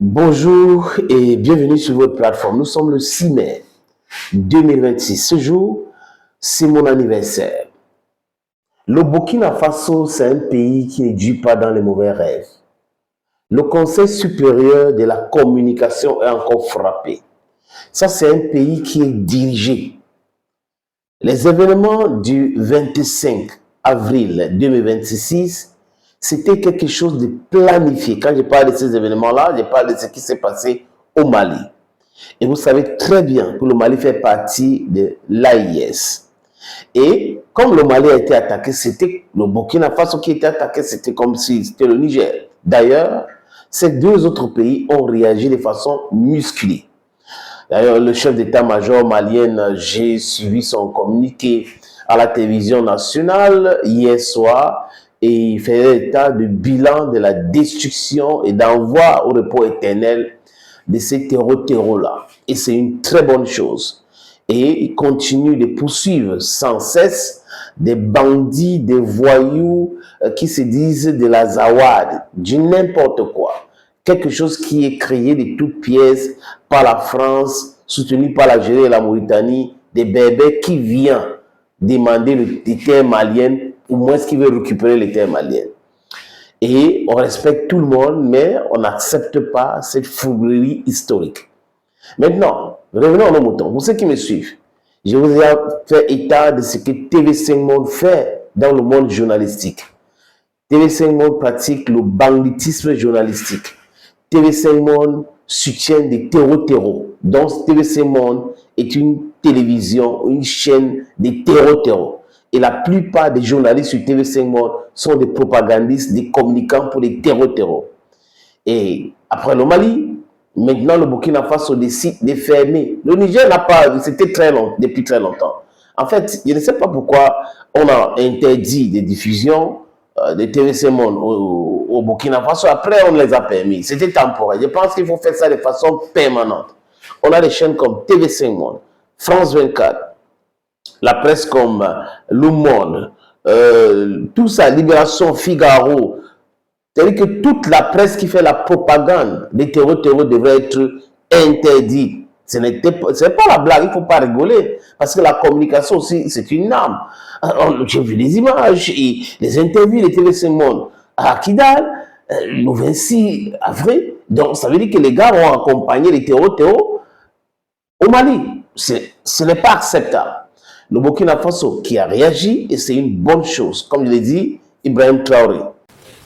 Bonjour et bienvenue sur votre plateforme. Nous sommes le 6 mai 2026. Ce jour, c'est mon anniversaire. Le Burkina Faso, c'est un pays qui ne dut pas dans les mauvais rêves. Le Conseil supérieur de la communication est encore frappé. Ça, c'est un pays qui est dirigé. Les événements du 25 avril 2026, c'était quelque chose de planifié. Quand je parle de ces événements-là, je parle de ce qui s'est passé au Mali. Et vous savez très bien que le Mali fait partie de l'AIS. Et comme le Mali a été attaqué, c'était le Burkina Faso qui était attaqué, c'était comme si c'était le Niger. D'ailleurs, ces deux autres pays ont réagi de façon musclée. D'ailleurs, le chef d'état-major malien, j'ai suivi son communiqué à la télévision nationale hier soir et il fait état de bilan de la destruction et d'envoi au repos éternel de ces terreaux-là. Et c'est une très bonne chose. Et il continue de poursuivre sans cesse des bandits, des voyous qui se disent de la Zawad, du n'importe quoi. Quelque chose qui est créé de toutes pièces par la France, soutenu par l'Algérie et la Mauritanie, des bébés qui viennent demander les terres maliennes, ou moins ce qui veut récupérer les terres maliennes. Et on respecte tout le monde, mais on n'accepte pas cette fourberie historique. Maintenant, revenons à nos moutons. Pour ceux qui me suivent, je vous ai fait état de ce que TV5 Monde fait dans le monde journalistique. TV5 Monde pratique le banditisme journalistique. TV5 Monde soutient des terreaux. Donc, TV5 Monde est une télévision, une chaîne de terreaux. Et la plupart des journalistes sur TV5 Monde sont des propagandistes, des communicants pour les terreaux. Et après le Mali, maintenant le Burkina Faso décide de fermer. Le Niger n'a pas, c'était très long, depuis très longtemps. En fait, je ne sais pas pourquoi on a interdit des diffusions de TV5 Monde au Burkina Faso. Après, on les a permis. C'était temporaire. Je pense qu'il faut faire ça de façon permanente. On a des chaînes comme TV5 Monde, France 24, la presse comme Le Monde, tout ça, Libération, Figaro. C'est-à-dire que toute la presse qui fait la propagande des terreaux devrait être interdite. Ce n'est pas la blague, il ne faut pas rigoler. Parce que la communication aussi, c'est une arme. J'ai vu les images et les interviews de TV5 Monde à Kidal, le 26 avril. Donc, ça veut dire que les gars ont accompagné les terreaux au Mali. Ce n'est pas acceptable. Le Burkina Faso qui a réagi, et c'est une bonne chose. Comme je l'ai dit, Ibrahim Traoré.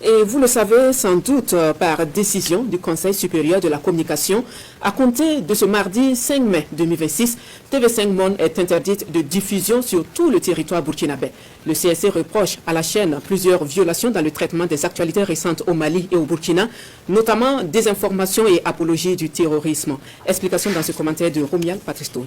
Et vous le savez sans doute par décision du Conseil supérieur de la communication, à compter de ce mardi 5 mai 2026, TV5 Monde est interdite de diffusion sur tout le territoire burkinabé. Le CSC reproche à la chaîne plusieurs violations dans le traitement des actualités récentes au Mali et au Burkina, notamment désinformation et apologie du terrorisme. Explication dans ce commentaire de Romial Patristo.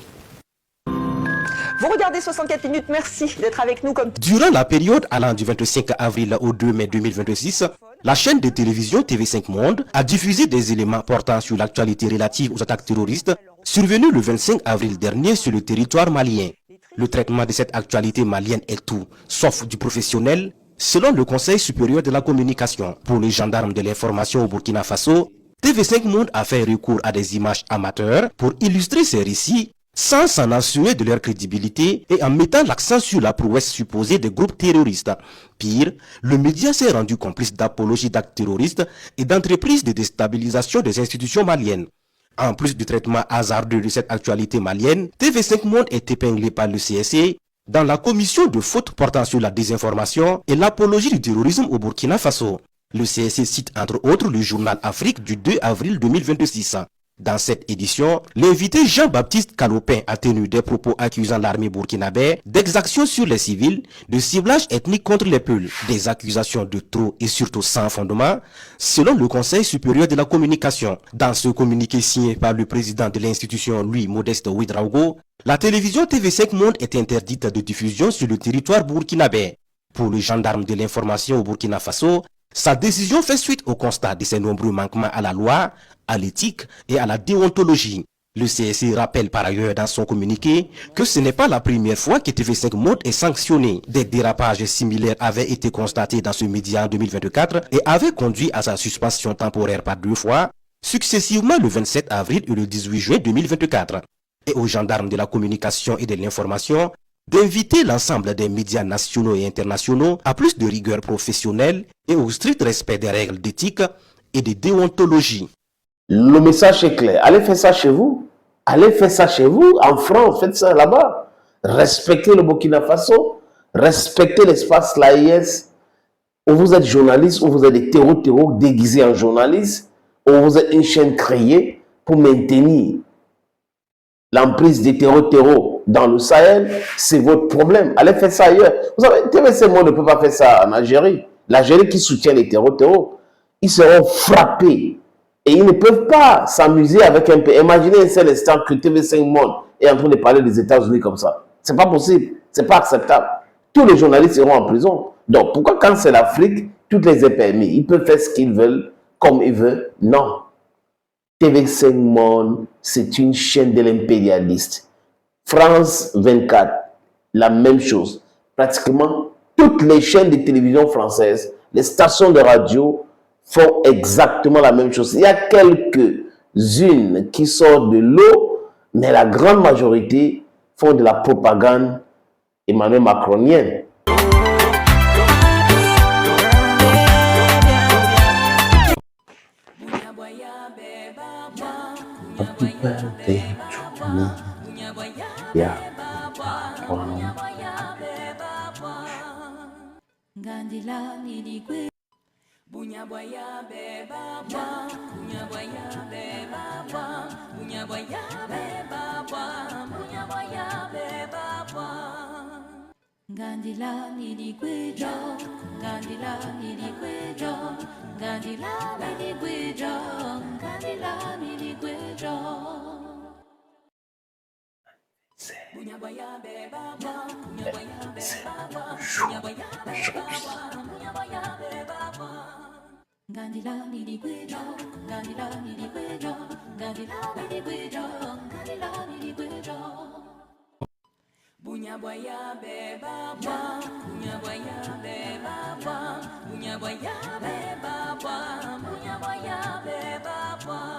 Vous regardez 64 minutes, merci d'être avec nous comme... Durant la période allant du 25 avril au 2 mai 2026, la chaîne de télévision TV5 Monde a diffusé des éléments portant sur l'actualité relative aux attaques terroristes survenues le 25 avril dernier sur le territoire malien. Le traitement de cette actualité malienne est tout, sauf du professionnel, selon le Conseil supérieur de la communication. Pour les gendarmes de l'information au Burkina Faso, TV5 Monde a fait recours à des images amateurs pour illustrer ses récits, sans s'en assurer de leur crédibilité et en mettant l'accent sur la prouesse supposée des groupes terroristes. Pire, le média s'est rendu complice d'apologie d'actes terroristes et d'entreprises de déstabilisation des institutions maliennes. En plus du traitement hasardeux de cette actualité malienne, TV5 Monde est épinglé par le CSC dans la commission de fautes portant sur la désinformation et l'apologie du terrorisme au Burkina Faso. Le CSC cite entre autres le journal Afrique du 2 avril 2026. Dans cette édition, l'invité Jean-Baptiste Calopin a tenu des propos accusant l'armée burkinabé d'exactions sur les civils, de ciblage ethnique contre les Peuls, des accusations de trop et surtout sans fondement, selon le Conseil supérieur de la communication. Dans ce communiqué signé par le président de l'institution, Louis Modeste Ouedraogo, la télévision TV5 Monde est interdite de diffusion sur le territoire burkinabé. Pour le gendarme de l'information au Burkina Faso, sa décision fait suite au constat de ses nombreux manquements à la loi, à l'éthique et à la déontologie. Le CSI rappelle par ailleurs dans son communiqué que ce n'est pas la première fois que TV5 Monde est sanctionné. Des dérapages similaires avaient été constatés dans ce média en 2024 et avaient conduit à sa suspension temporaire par 2 fois, successivement le 27 avril et le 18 juin 2024. Et aux gendarmes de la communication et de l'information d'inviter l'ensemble des médias nationaux et internationaux à plus de rigueur professionnelle et au strict respect des règles d'éthique et de déontologie. Le message est clair. Allez faire ça chez vous. Allez faire ça chez vous, en France, faites ça là-bas. Respectez le Burkina Faso, respectez l'espace l'AIS, où vous êtes journaliste, où vous êtes des terreaux déguisés en journaliste, où vous êtes une chaîne créée pour maintenir l'emprise des terreaux dans le Sahel, c'est votre problème. Allez faire ça ailleurs. Vous savez, TV5 Monde ne peut pas faire ça en Algérie. L'Algérie qui soutient les terreaux, ils seront frappés. Et ils ne peuvent pas s'amuser avec un pays. Imaginez un seul instant que TV5 Monde est en train de parler des États-Unis comme ça. C'est pas possible. C'est pas acceptable. Tous les journalistes seront en prison. Donc, pourquoi quand c'est l'Afrique, toutes les est permis? Ils peuvent faire ce qu'ils veulent, comme ils veulent? Non. TV5 Monde, c'est une chaîne de l'impérialiste. France 24, la même chose. Pratiquement toutes les chaînes de télévision françaises, les stations de radio font exactement la même chose. Il y a quelques-unes qui sortent de l'eau, mais la grande majorité font de la propagande Emmanuel Macronienne. Happy birthday to me. Yeah. Gandila nidi kwejo, Gandila nidi kwejo, Gandila nidi kwejo, Gandila nidi kwejo. Bunyabaya beba ba, bunyabaya beba ba, bunyabaya beba ba, bunyabaya beba ba. Gandila nidi kwejo, Gandila nidi kwejo, Gandila nidi kwejo, Gandila nidi kwejo. Bunyabaya beba ba, bunyabaya beba ba, bunyabaya beba ba, bunyabaya beba ba.